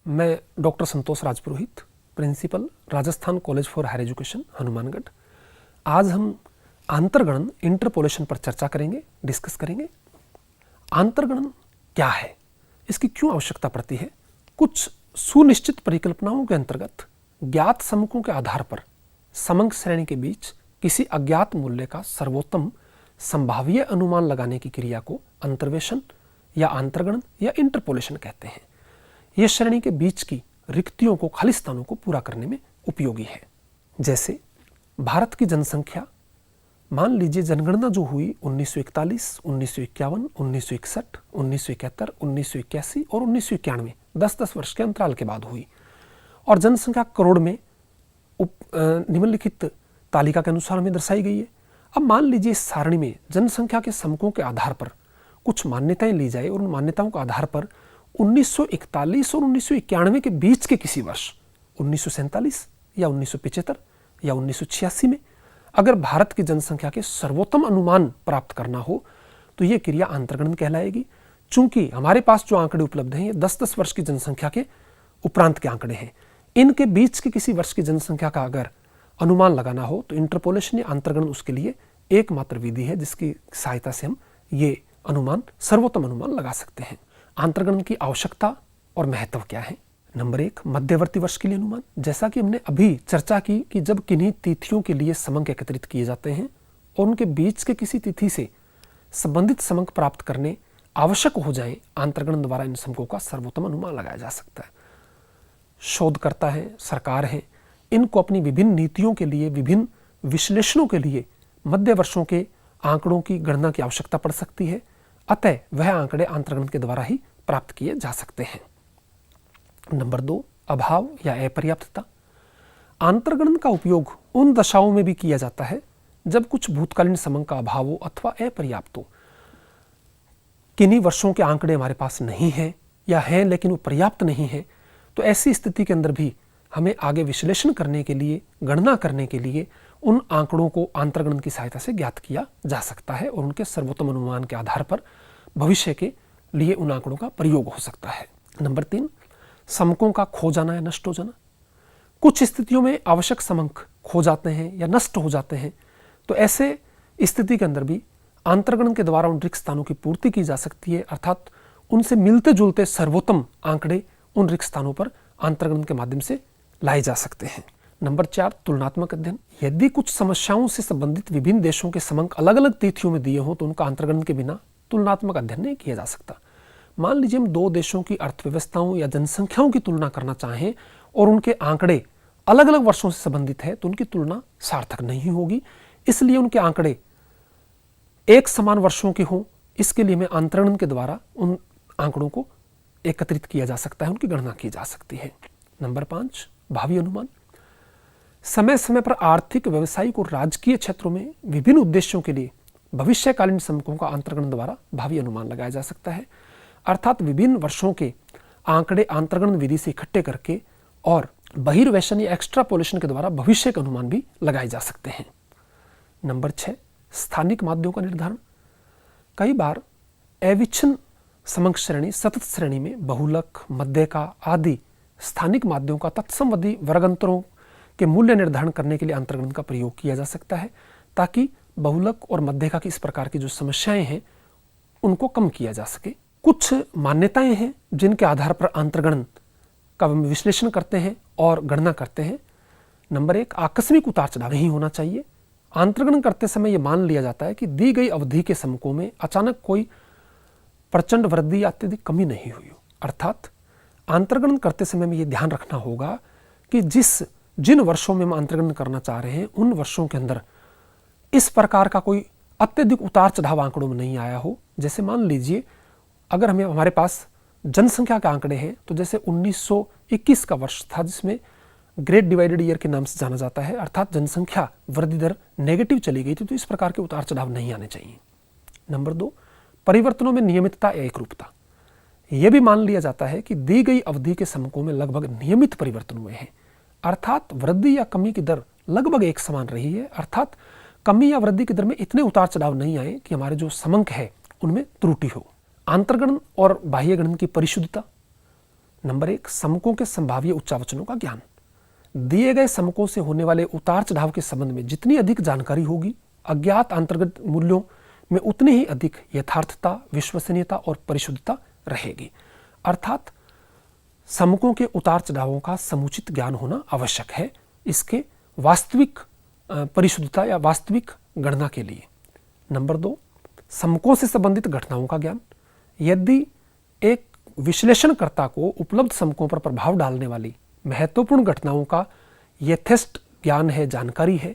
मैं doctor Santosh Rajpurohit, principal, Rajasthan college for higher education, Hanumangarh. आज हम आंतरगणन इंटरपोलेशन पर चर्चा करेंगे, डिस्कस करेंगे। आंतरगणन क्या है, इसकी क्यों आवश्यकता पड़ती है, कुछ सुनिश्चित परिकल्पनाओं के अंतर्गत ज्ञात समकों के आधार पर समंक श्रेणी के बीच किसी अज्ञात मूल्य का सर्वोत्तम संभाव्य अनुमान लगाने की क्रिया को अंतर्वेशन या आंतरगणन या इंटरपोलेशन कहते हैं। यह श्रेणी के बीच की रिक्तियों को, खाली स्थानों को पूरा करने में उपयोगी है। जैसे भारत की जनसंख्या, मान लीजिए जनगणना जो हुई 1941, 1951, 1961, 1971, 1981 और 1991, 10-10 वर्ष के अंतराल के बाद हुई, और जनसंख्या करोड़ में निम्नलिखित तालिका के अनुसार हमें दर्शाई गई है। अब मान लीजिए इस सारणी में जनसंख्या के समकों के आधार पर कुछ मान्यताएं ली जाए और उन मान्यताओं के आधार पर 1941 और 1991 के बीच के किसी वर्ष 1947 या 1975 या 1986 में अगर भारत की जनसंख्या के सर्वोत्तम अनुमान प्राप्त करना हो तो यह क्रिया आंतरगणन कहलाएगी। चूंकि हमारे पास जो आंकड़े उपलब्ध हैं ये 10-10 वर्ष की जनसंख्या के उपरांत के आंकड़े हैं, इनके बीच के किसी वर्ष की जनसंख्या का अगर अनुमान लगाना हो तो इंटरपोलेशन या आंतरगणन उसके लिए एकमात्र विधि है जिसकी सहायता से हम ये अनुमान, सर्वोत्तम अनुमान लगा सकते हैं। आंतरगणन की आवश्यकता और महत्व क्या है? नंबर 1, मध्यवर्ती वर्ष के लिए अनुमान। जैसा कि हमने अभी चर्चा की कि जब किन्हीं तिथियों के लिए समंक एकत्रित किए जाते हैं और उनके बीच के किसी तिथि से संबंधित समंक प्राप्त करने आवश्यक हो जाए, आंतरगणन द्वारा इन समकों का सर्वोत्तम अनुमान लगाया जा सकता है। शोधकर्ता है, सरकार है, इनको अपनी विभिन्न नीतियों के लिए, विभिन्न विश्लेषणों के लिए मध्य वर्षों के आंकड़ों की गणना की आवश्यकता पड़ सकती है। अतः वह आंकड़े आंतरगणन के द्वारा ही प्राप्त किए जा सकते हैं। नंबर 2, अभाव या अपर्याप्तता। आंतरगणन का उपयोग उन दशाओं में भी किया जाता है जब कुछ भूतकालीन समंक का अभाव हो अथवा अपर्याप्त हो। किन्हीं वर्षों के आंकड़े हमारे पास नहीं हैं या हैं लेकिन वो पर्याप्त नहीं है, तो ऐसी स्थिति के अंदर भी हमें आगे विश्लेषण करने के लिए, गणना करने के लिए उन आंकड़ों को आंतरगणन की सहायता से ज्ञात किया जा सकता है और उनके सर्वोत्तम अनुमान के आधार पर भविष्य के लिए उन आंकड़ों का प्रयोग हो सकता है। नंबर 3, समकों का खो जाना या नष्ट हो जाना। कुछ स्थितियों में आवश्यक समंक खो जाते हैं या नष्ट हो जाते हैं, तो ऐसे स्थिति के अंदर भी आंतरगणन के द्वारा उन रिक्त स्थानों की पूर्ति की जा सकती है, अर्थात उनसे मिलते जुलते सर्वोत्तम आंकड़े उन रिक्त स्थानों पर आंतरगणन के माध्यम से लाए जा सकते हैं। नंबर 4, तुलनात्मक अध्ययन। यदि कुछ समस्याओं से संबंधित विभिन्न देशों के समंक अलग अलग तिथियों में दिए हों तो उनका आंतरगणन के बिना तुलनात्मक अध्ययन नहीं किया जा सकता। मान लीजिए हम 2 देशों की अर्थव्यवस्थाओं या जनसंख्याओं की तुलना करना चाहें और उनके आंकड़े अलग अलग वर्षों से संबंधित है तो उनकी तुलना सार्थक नहीं होगी। इसलिए उनके आंकड़े एक समान वर्षों के हों, इसके लिए हमें आंतरगणन के द्वारा उन आंकड़ों को एकत्रित किया जा सकता है, उनकी गणना की जा सकती है। नंबर 5, भावी अनुमान। समय समय पर आर्थिक, व्यावसायिक और राजकीय क्षेत्रों में विभिन्न उद्देश्यों के लिए भविष्यकालीन समकों का आंतरगणन द्वारा भावी अनुमान लगाया जा सकता है, अर्थात विभिन्न वर्षों के आंकड़े आंतरगणन विधि से इकट्ठे करके और बहिर्वेशन या एक्स्ट्रापोलेशन के द्वारा भविष्य के अनुमान भी लगाए जा सकते हैं। नंबर 6, स्थानिक माध्यों का निर्धारण। कई बार अविच्छिन्न समंक श्रेणी, सतत श्रेणी में बहुलक, मध्यका आदि स्थानिक माध्यों का तत्संबंधी वर्गांतरों के मूल्य निर्धारण करने के लिए आंतरगणन का प्रयोग किया जा सकता है, ताकि बहुलक और मध्यका की इस प्रकार की जो समस्याएं हैं उनको कम किया जा सके। कुछ मान्यताएं हैं जिनके आधार पर आंतरगणन का विश्लेषण करते हैं और गणना करते हैं। नंबर 1, आकस्मिक उतार चढ़ाव नहीं होना चाहिए। आंतरगणन करते समय यह मान लिया जाता है कि दी गई अवधि के समकों में अचानक कोई प्रचंड वृद्धि या अत्यधिक कमी नहीं हुई हो। अर्थात आंतरगणन करते समय में यह ध्यान रखना होगा कि जिन वर्षों में हम आंतरगणन करना चाह रहे हैं उन वर्षों के अंदर इस प्रकार का कोई अत्यधिक उतार चढ़ाव आंकड़ों में नहीं आया हो। जैसे मान लीजिए अगर हमारे पास जनसंख्या के आंकड़े हैं तो जैसे 1921 का वर्ष था जिसमें ग्रेट डिवाइडेड ईयर के नाम से जाना जाता है, अर्थात जनसंख्या वृद्धि दर नेगेटिव चली गई थी, तो इस प्रकार के उतार चढ़ाव नहीं आने चाहिए। नंबर 2, परिवर्तनों में नियमितता या एकरूपता। यह भी मान लिया जाता है कि दी गई अवधि के समकों में लगभग नियमित परिवर्तन हुए हैं, अर्थात वृद्धि या कमी की दर लगभग एक समान रही है, अर्थात कमी या वृद्धि की दर में इतने उतार चढ़ाव नहीं आए कि हमारे जो समंक है उनमें त्रुटि हो। आंतरगणन और बाह्यगणन की परिशुद्धता। नंबर 1, समकों के संभाव्य उच्चावचनों का ज्ञान। दिए गए समकों से होने वाले उतार चढ़ाव के संबंध में जितनी अधिक जानकारी होगी, अज्ञात अंतर्गत मूल्यों में उतनी ही अधिक यथार्थता, विश्वसनीयता और परिशुद्धता रहेगी। अर्थात समकों के उतार चढ़ावों का समुचित ज्ञान होना आवश्यक है इसके वास्तविक परिशुद्धता या वास्तविक गणना के लिए। नंबर 2, समकों से संबंधित घटनाओं का ज्ञान। यदि एक विश्लेषणकर्ता को उपलब्ध समकों पर प्रभाव डालने वाली महत्वपूर्ण घटनाओं का यथेष्ट ज्ञान है, जानकारी है,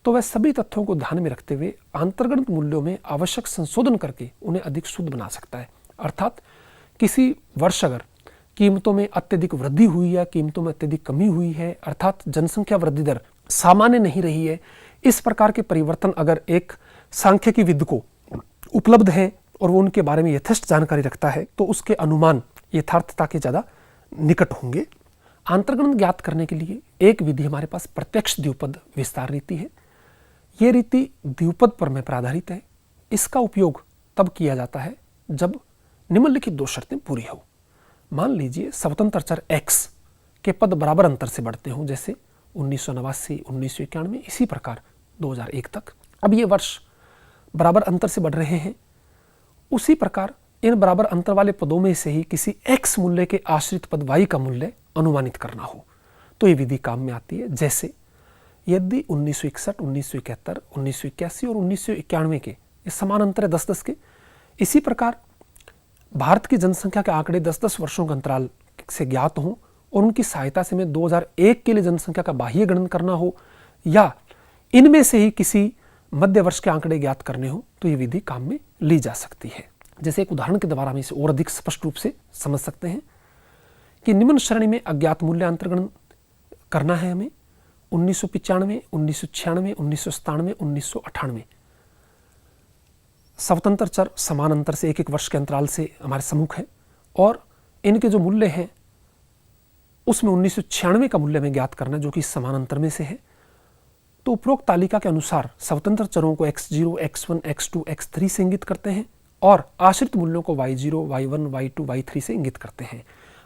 तो वह सभी तथ्यों को ध्यान में रखते हुए अंतर्गत मूल्यों में आवश्यक संशोधन करके उन्हें अधिक शुद्ध बना सकता है। अर्थात किसी वर्ष अगर कीमतों में अत्यधिक वृद्धि हुई है, कीमतों में अत्यधिक कमी हुई है, अर्थात जनसंख्या वृद्धि दर सामान्य नहीं रही है, इस प्रकार के परिवर्तन अगर एक सांख्यिकी विद को उपलब्ध है और वो उनके बारे में यथेष्ट जानकारी रखता है, तो उसके अनुमान यथार्थता के ज़्यादा निकट होंगे। अंतर्गणन ज्ञात करने के लिए एक विधि हमारे पास प्रत्यक्ष द्विपद विस्तार रीति है। ये रीति द्विपद प्रमेय पर आधारित है। इसका उपयोग तब किया जाता है जब निम्नलिखित 2 शर्तें पूरी हो। मान लीजिए स्वतंत्र चर x के पद बराबर अंतर से बढ़ते हों, जैसे 1989, 1991, इसी प्रकार 2001 तक। अब ये वर्ष बराबर अंतर से बढ़ रहे हैं। उसी प्रकार इन बराबर अंतर वाले पदों में से ही किसी x मूल्य के आश्रित पद y का मूल्य अनुमानित करना हो तो ये विधि काम में आती है। जैसे यदि 1961, 1971, 1981 और 1991 के ये समान अंतर है 10-10 के, इसी प्रकार भारत की जनसंख्या के आंकड़े 10-10 वर्षों के अंतराल से ज्ञात हों और उनकी सहायता से मैं 2001 के लिए जनसंख्या का बाह्य गणन करना हो या इनमें से ही किसी मध्य वर्ष के आंकड़े ज्ञात करने हो तो ये विधि काम में ली जा सकती है। जैसे एक उदाहरण के द्वारा हम इसे और अधिक स्पष्ट रूप से समझ सकते हैं कि निम्न श्रेणी में अज्ञात मूल्य अंतर्गणन करना है हमें 1995, 1996, 1997, 1998 स्वतंत्र चर समान अंतर से एक वर्ष के अंतराल से हमारे सम्मुख है और इनके जो मूल्य हैं उसमें 1996 का मूल्य हमें ज्ञात करना है जो कि समान अंतर में से है। तो उपरोक्त तालिका के अनुसार स्वतंत्र चरों को x0, x1, x2, x3 से इंगित करते हैं और आश्रित मूल्यों को y0, y1, y2, y3 से इंगित करते हैं।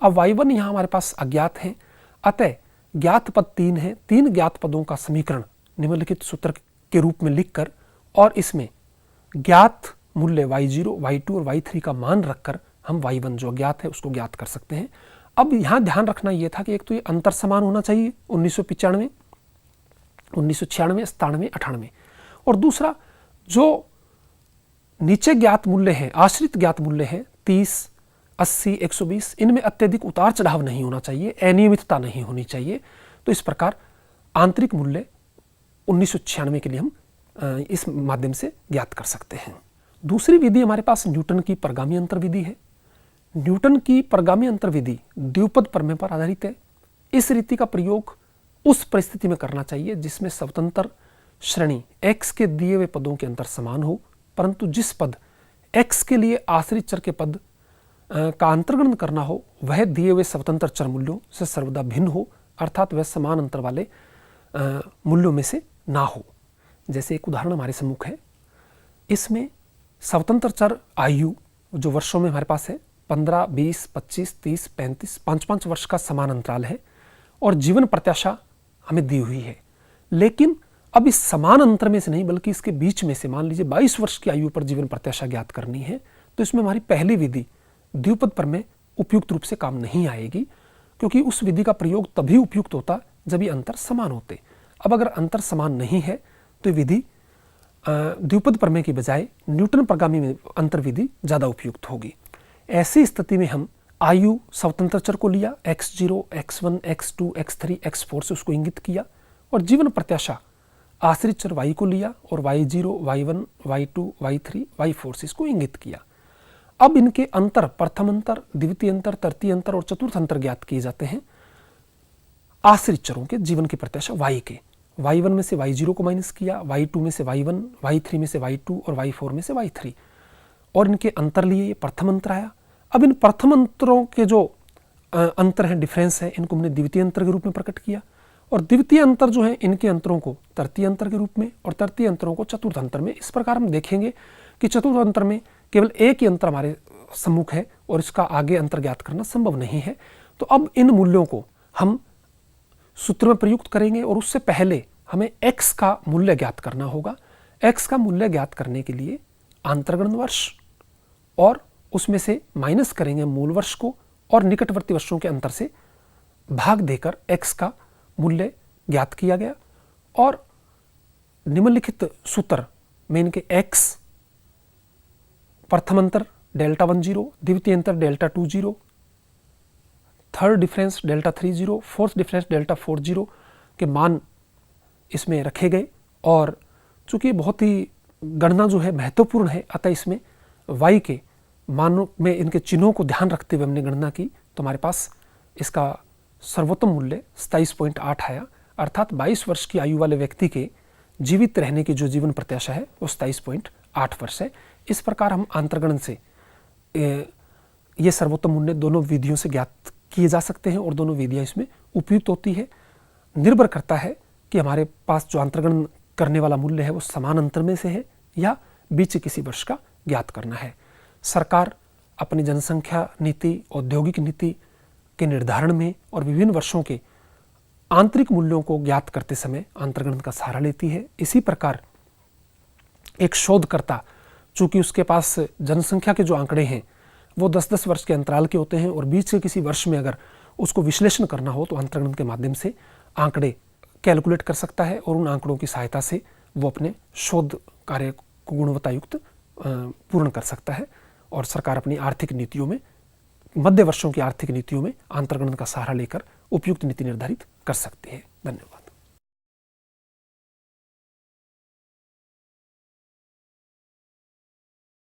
अब y1 यहाँ हमारे पास अज्ञात है, अतः ज्ञात पद 3 है। 3 ज्ञात पदों का समीकरण निम्नलिखित सूत्र के रूप में लिखकर और इसमें ज्ञात मूल्य y0, y2 और y3 का मान रखकर हम y1 जो ज्ञात है उसको ज्ञात कर सकते हैं। अब यहाँ ध्यान रखना यह था कि एक तो ये अंतर समान होना चाहिए 1995, 1996, 97, 98 और दूसरा जो नीचे ज्ञात मूल्य है, आश्रित ज्ञात मूल्य है 30, 80, 120, इनमें अत्यधिक उतार चढ़ाव नहीं होना चाहिए, अनियमितता नहीं होनी चाहिए। तो इस प्रकार आंतरिक मूल्य 1996 के लिए हम इस माध्यम से ज्ञात कर सकते हैं। दूसरी विधि हमारे पास न्यूटन की परगामी अंतर विधि है। न्यूटन की परगामी अंतर विधि द्विपद प्रमेय पर आधारित है। इस रीति का प्रयोग उस परिस्थिति में करना चाहिए जिसमें स्वतंत्र श्रेणी x के दिए हुए पदों के अंतर समान हो, परंतु जिस पद x के लिए आश्रित चर के पद का अंतर्गणन करना हो वह दिए हुए स्वतंत्र चर मूल्यों से सर्वदा भिन्न हो, अर्थात वह समान अंतर वाले मूल्यों में से ना हो। जैसे एक उदाहरण हमारे सम्मुख है, इसमें स्वतंत्र चर आयु जो वर्षों में हमारे पास है 15, 20, 25, 30, 35, 5-5 वर्ष का समान अंतराल है और जीवन प्रत्याशा हमें दी हुई है। लेकिन अब इस समान अंतर में से नहीं बल्कि इसके बीच में से मान लीजिए 22 वर्ष की आयु पर जीवन प्रत्याशा ज्ञात करनी है, तो इसमें हमारी पहली विधि द्विपद प्रमेय उपयुक्त रूप से काम नहीं आएगी, क्योंकि उस विधि का प्रयोग तभी उपयुक्त होता जब ये अंतर समान होते। अब अगर अंतर समान नहीं है तो विधि द्विपद प्रमेय की बजाय न्यूटन परगामी में अंतर विधि ज़्यादा उपयुक्त होगी। ऐसी स्थिति में हम आयु स्वतंत्र चर को लिया x0, x1, x2, x3, x4 से उसको इंगित किया और जीवन प्रत्याशा आश्रित चर y को लिया और y0, y1, y2, y3, y4 से इसको इंगित किया। अब इनके अंतर प्रथम अंतर, द्वितीय अंतर, तृतीय अंतर और चतुर्थ अंतर ज्ञात किए जाते हैं आश्रित चरों के जीवन की प्रत्याशा y के। y1 में से y0 को माइनस किया, y2 में से y1, y3 में से y2 और y4 में से y3 और इनके अंतर लिए ये प्रथम अंतर आया। अब इन प्रथम अंतरों के जो अंतर हैं, डिफरेंस है, इनको हमने द्वितीय अंतर के रूप में प्रकट किया और द्वितीय अंतर जो है इनके अंतरों को तृतीय अंतर के रूप में और तृतीय अंतरों को चतुर्थ अंतर में। इस प्रकार हम देखेंगे कि चतुर्थ अंतर में केवल एक ही अंतर हमारे सम्मुख है और इसका आगे अंतर ज्ञात करना संभव नहीं है। तो अब इन मूल्यों को हम सूत्र में प्रयुक्त करेंगे और उससे पहले हमें x का मूल्य ज्ञात करना होगा। x का मूल्य ज्ञात करने के लिए आंतरगणन वर्ष और उसमें से माइनस करेंगे मूल वर्ष को और निकटवर्ती वर्षों के अंतर से भाग देकर x का मूल्य ज्ञात किया गया। और निम्नलिखित सूत्र में इनके x प्रथम अंतर डेल्टा 10, द्वितीय अंतर delta 20, third difference delta 30, fourth difference delta 40 के मान इसमें रखे गए। और चूंकि बहुत ही गणना जो है महत्वपूर्ण है, अतः इसमें y के मानों में इनके चिन्हों को ध्यान रखते हुए हमने गणना की, तो हमारे पास इसका सर्वोत्तम मूल्य 27.8 आया। अर्थात 22 वर्ष की आयु वाले व्यक्ति के जीवित रहने की जो जीवन प्रत्याशा है वो 27.8 वर्ष है। इस प्रकार हम आंतरगणन से ये सर्वोत्तम मूल्य दोनों विधियों से ज्ञात किए जा सकते हैं और दोनों विधियां इसमें उपयुक्त होती है। निर्भर करता है कि हमारे पास जो अंतर्गणन करने वाला मूल्य है वो समान अंतर में से है या बीच के किसी वर्ष का ज्ञात करना है। सरकार अपनी जनसंख्या नीति, औद्योगिक नीति के निर्धारण में और विभिन्न वर्षों के आंतरिक मूल्यों को ज्ञात करते समय अंतर्गणन का सहारा लेती है। इसी प्रकार एक शोधकर्ता, चूंकि उसके पास जनसंख्या के जो आंकड़े हैं वो 10-10 वर्ष के अंतराल के होते हैं और बीच के किसी वर्ष में अगर उसको विश्लेषण करना हो तो अंतर्गणन के माध्यम से आंकड़े कैलकुलेट कर सकता है और उन आंकड़ों की सहायता से वो अपने शोध कार्य को गुणवत्तायुक्त पूर्ण कर सकता है। और सरकार अपनी आर्थिक नीतियों में, मध्य वर्षों की आर्थिक नीतियों में अंतर्गणन का सहारा लेकर उपयुक्त नीति निर्धारित कर सकती है। धन्यवाद।